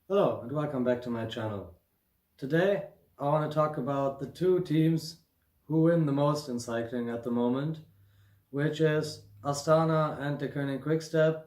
Hello and welcome back to my channel. Today I want to talk about the two teams who win the most in cycling at the moment, which is Astana and the Quickstep.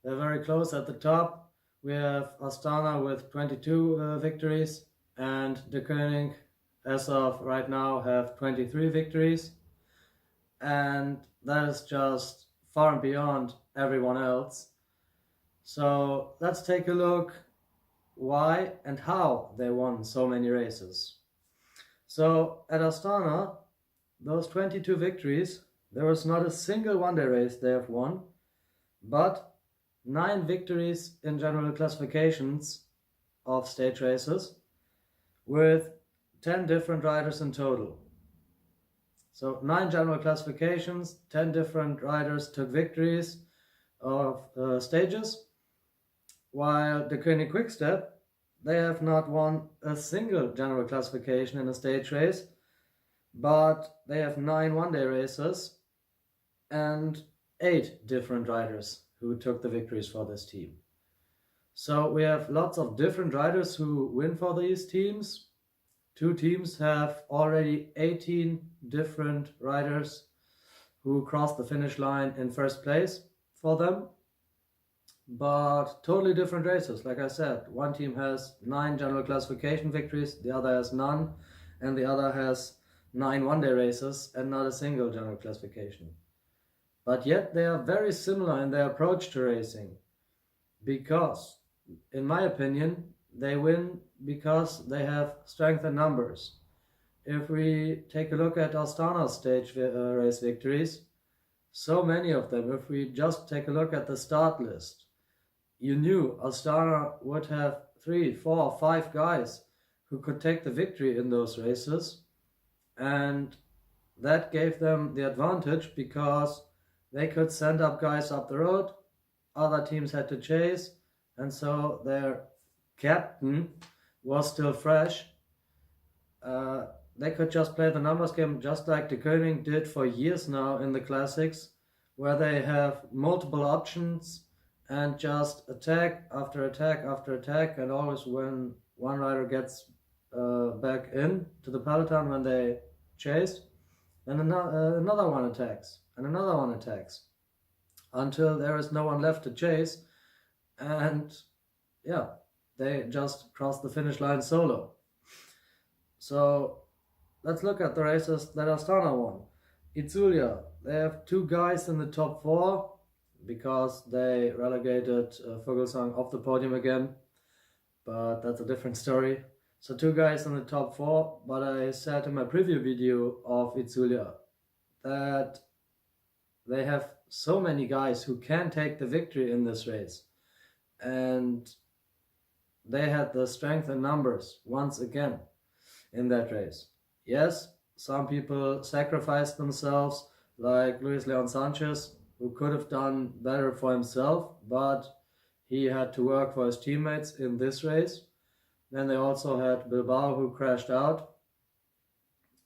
They're very close at the top. We have Astana with 22 victories and the as of right now have 23 victories, and that is just far and beyond everyone else. So let's take a look why and how they won so many races. So at Astana, those 22 victories, there was not a single one-day race they have won, but 9 victories in general classifications of stage races with 10 different riders in total. So 9 general classifications, 10 different riders took victories of stages, while the Quickstep, they have not won a single general classification in a stage race, but they have 9 one-day races and 8 different riders who took the victories for this team. So we have lots of different riders who win for these teams. Two teams have already 18 different riders who crossed the finish line in first place for them, but totally different races. Like I said, one team has 9 general classification victories, the other has none, and the other has 9 one-day races and not a single general classification. But yet they are very similar in their approach to racing, because, in my opinion, they win because they have strength in numbers. If we take a look at Astana's stage race victories, so many of them, if we just take a look at the start list, you knew Astana would have 3, 4, 5 guys who could take the victory in those races, and that gave them the advantage because they could send up guys up the road, other teams had to chase, and so their captain was still fresh. They could just play the numbers game just like the Koenig did for years now in the classics, where they have multiple options and just attack after attack after attack, and always when one rider gets back in to the peloton when they chased, and another one attacks and another one attacks until there is no one left to chase, and yeah, they just cross the finish line solo. So let's look at the races that Astana won. Itzulia, they have 2 guys in the top 4 because they relegated Vogelsang off the podium again, but that's a different story. So 2 guys in the top 4, but I said in my preview video of Itzulia that they have so many guys who can take the victory in this race, and they had the strength in numbers once again in that race. Yes, some people sacrificed themselves, like Luis Leon Sanchez, who could have done better for himself, but he had to work for his teammates in this race. Then they also had Bilbao, who crashed out,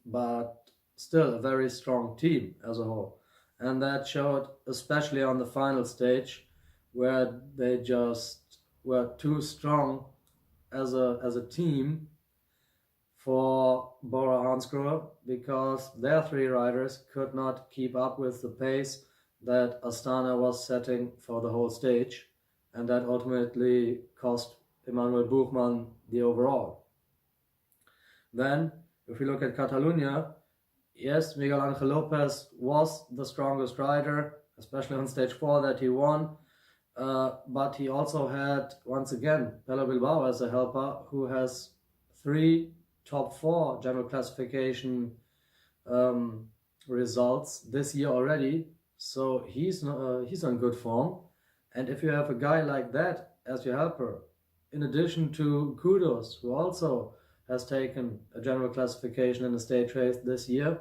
but still a very strong team as a whole. And that showed especially on the final stage, where they just were too strong as a team for Bora Hansgrohe, because their 3 riders could not keep up with the pace that Astana was setting for the whole stage, and that ultimately cost Emanuel Buchmann the overall. Then, if we look at Catalunya, yes, Miguel Angel Lopez was the strongest rider, especially on stage 4 that he won, but he also had, once again, Pello Bilbao as a helper, who has 3 top 4 general classification results this year already, so he's on good form. And if you have a guy like that as your helper, in addition to Kudos, who also has taken a general classification in the stage race this year,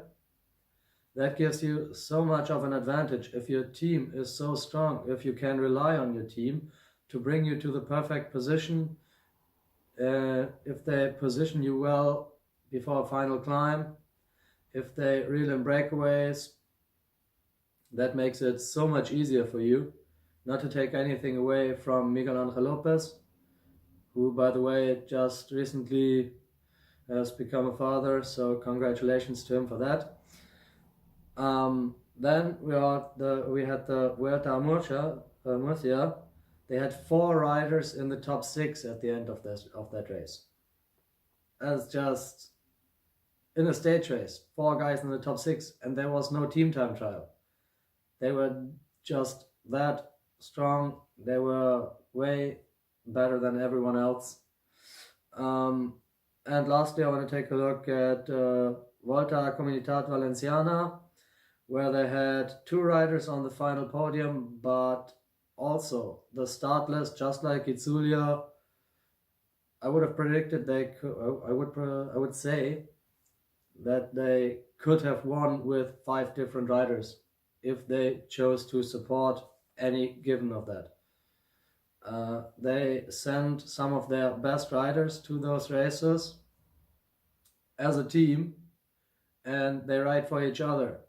that gives you so much of an advantage. If your team is so strong, if you can rely on your team to bring you to the perfect position, if they position you well before a final climb, if they reel in breakaways, that makes it so much easier for you. Not to take anything away from Miguel Angel Lopez, who, by the way, just recently has become a father, so congratulations to him for that. Then we had the Vuelta a Murcia. They had 4 riders in the top 6 at the end of that race. That's just in a stage race, 4 guys in the top 6, and there was no team time trial. They were just that strong. They were way better than everyone else. And lastly, I want to take a look at Volta a Comunitat Valenciana, where they had 2 riders on the final podium, but also the start list, just like Itzulia, I would have predicted they could. I would say that they could have won with 5 different riders if they chose to support any given of that. They sent some of their best riders to those races as a team, and they ride for each other.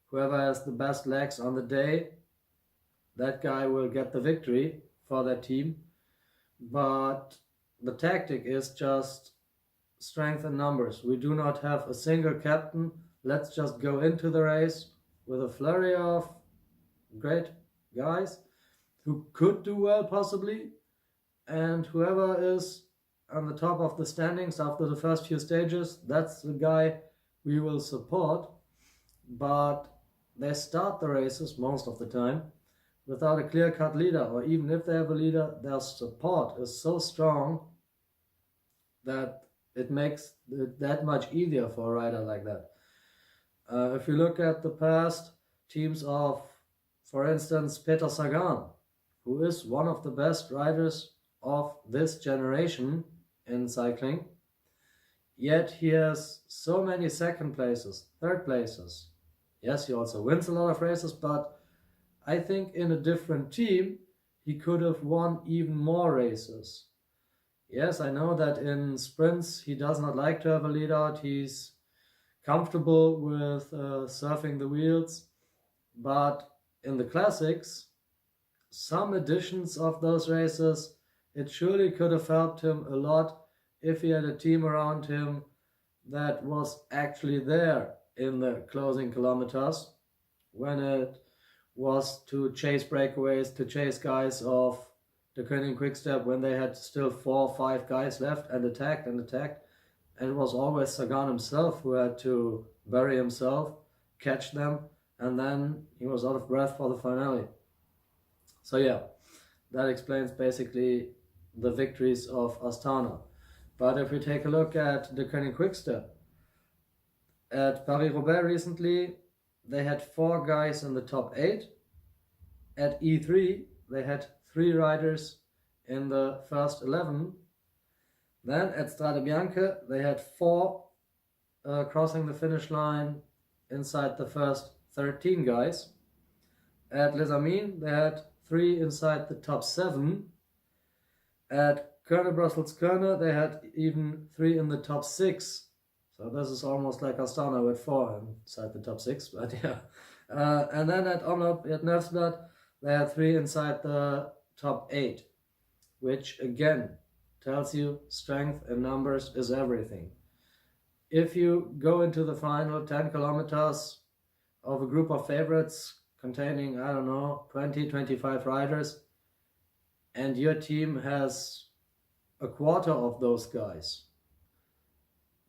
Whoever has the best legs on the day, that guy will get the victory for that team. But the tactic is just strength in numbers. We do not have a single captain. Let's just go into the race with a flurry of great guys who could do well possibly, and whoever is on the top of the standings after the first few stages, that's the guy we will support. But they start the races most of the time without a clear-cut leader, or even if they have a leader, their support is so strong that it makes it that much easier for a rider like that. If you look at the past teams of, for instance, Peter Sagan, who is one of the best riders of this generation in cycling, yet he has so many second places, third places. Yes, he also wins a lot of races, but I think in a different team, he could have won even more races. Yes, I know that in sprints, he does not like to have a lead out. He's comfortable with surfing the wheels. But in the classics, some editions of those races, it surely could have helped him a lot if he had a team around him that was actually there in the closing kilometers when it was to chase breakaways, to chase guys of the Quickstep when they had still 4 or 5 guys left and attacked. And it was always Sagan himself who had to bury himself, catch them, and then he was out of breath for the finale. So yeah, that explains basically the victories of Astana. But if we take a look at the Quickstep, at Paris-Roubaix recently, they had 4 guys in the top 8. At E3, they had 3 riders in the first 11. Then at Strade Bianche, they had 4 crossing the finish line inside the first 13 guys. At Les Amis, they had 3 inside the top 7. At Kuurne-Brussels-Kuurne, they had even 3 in the top 6. So this is almost like Astana with 4 inside the top 6, but yeah. And then at Omloop at Neufsblad, they had 3 inside the top 8, which again tells you strength in numbers is everything. If you go into the final 10 kilometers of a group of favorites containing, I don't know, 20, 25 riders, and your team has a quarter of those guys,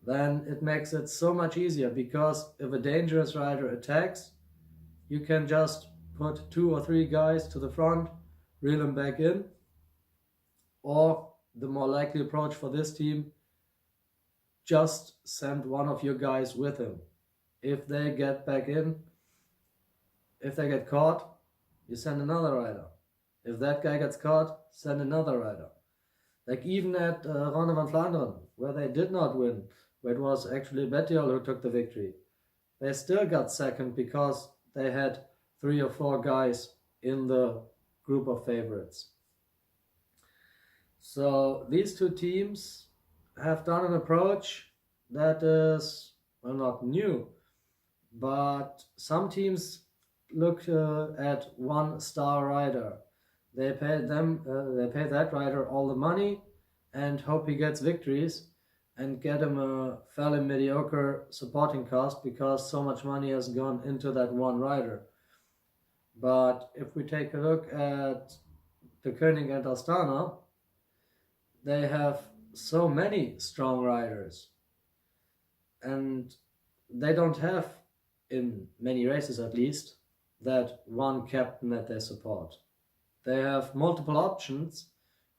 then it makes it so much easier, because if a dangerous rider attacks, you can just put 2 or 3 guys to the front, reel them back in, or the more likely approach for this team, just send one of your guys with him. If they get back in, if they get caught, you send another rider. If that guy gets caught, send another rider. Like even at Ronde van Vlaanderen, where they did not win, where it was actually Bettiol who took the victory, they still got second because they had 3 or 4 guys in the group of favorites. So these 2 teams have done an approach that is, well, not new, but some teams look at one star rider. They pay that rider all the money, and hope he gets victories and get him a fairly mediocre supporting cast because so much money has gone into that one rider. But if we take a look at the König and Astana, they have so many strong riders, and they don't have, in many races at least, that one captain that they support. They have multiple options,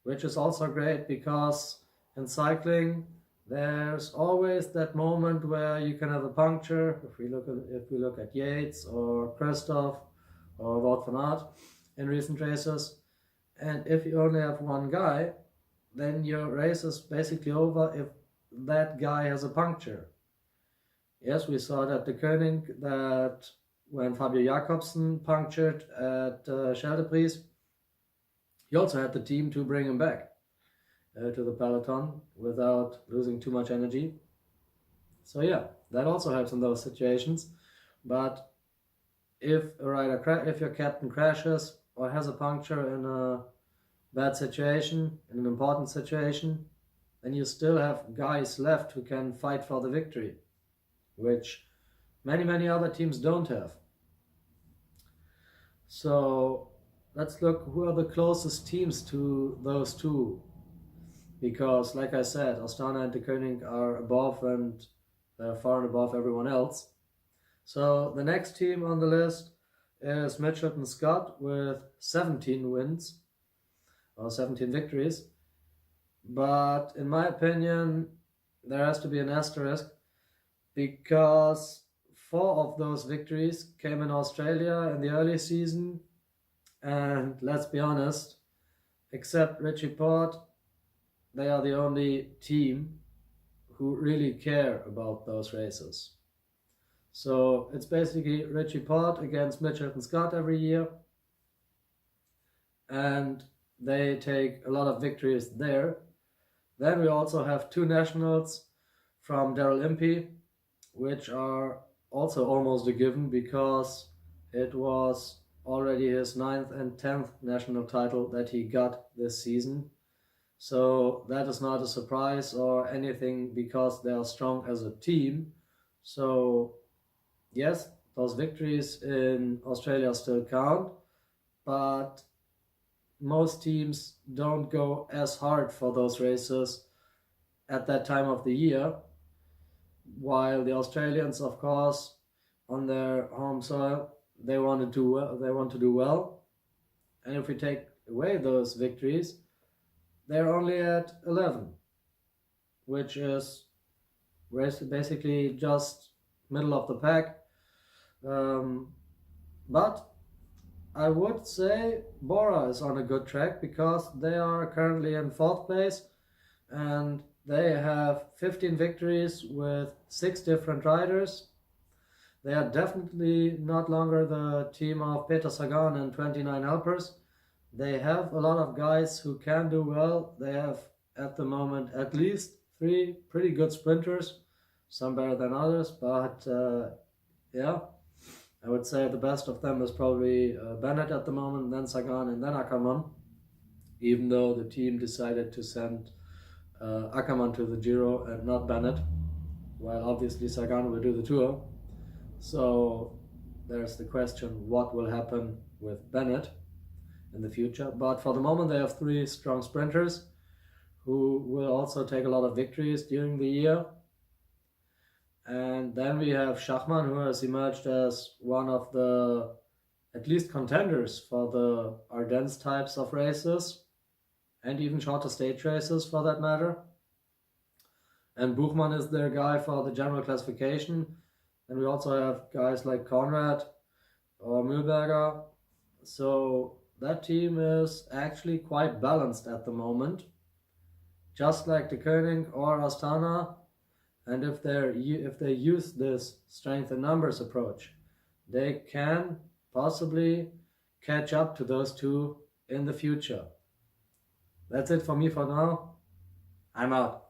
which is also great because in cycling there's always that moment where you can have a puncture. If we look at Yates or Christoph or Wout van Aert in recent races, and if you only have one guy, then your race is basically over if that guy has a puncture. Yes, we saw that the König, that when Fabio Jakobsen punctured at Scheldepries, he also had the team to bring him back to the peloton without losing too much energy. So yeah, that also helps in those situations. But if your captain crashes or has a puncture in a bad situation, in an important situation, then you still have guys left who can fight for the victory, which many other teams don't have. So let's look who are the closest teams to those two, because like I said, Astana and the König are above, and they're far and above everyone else. So the next team on the list is Mitchelton Scott with 17 wins or 17 victories. But in my opinion, there has to be an asterisk, because 4 of those victories came in Australia in the early season, and let's be honest, except Richie Porte, they are the only team who really care about those races. So it's basically Richie Porte against Mitchelton Scott every year, and they take a lot of victories there. Then we also have 2 nationals from Daryl Impey, which are also almost a given because it was already his 9th and 10th national title that he got this season. So that is not a surprise or anything because they are strong as a team. So yes, those victories in Australia still count, but most teams don't go as hard for those races at that time of the year, while the Australians, of course, on their home soil, they want to do well. And if we take away those victories, they're only at 11, which is basically just middle of the pack. But I would say Bora is on a good track because they are currently in 4th place, and they have 15 victories with 6 different riders. They are definitely not longer the team of Peter Sagan and 29 helpers. They have a lot of guys who can do well. They have at the moment at least 3 pretty good sprinters, some better than others, but yeah, I would say the best of them is probably Bennett at the moment, then Sagan, and then Ackermann, even though the team decided to send Ackermann to the Giro and not Bennett, while obviously Sagan will do the Tour. So there's the question, what will happen with Bennett in the future? But for the moment they have 3 strong sprinters who will also take a lot of victories during the year. And then we have Schachmann, who has emerged as one of the at least contenders for the Ardennes types of races, and even shorter stage races for that matter. And Buchmann is their guy for the general classification. And we also have guys like Conrad or Mühlberger. So that team is actually quite balanced at the moment, just like the König or Astana. And if they use this strength in numbers approach, they can possibly catch up to those two in the future. That's it for me for now. I'm out.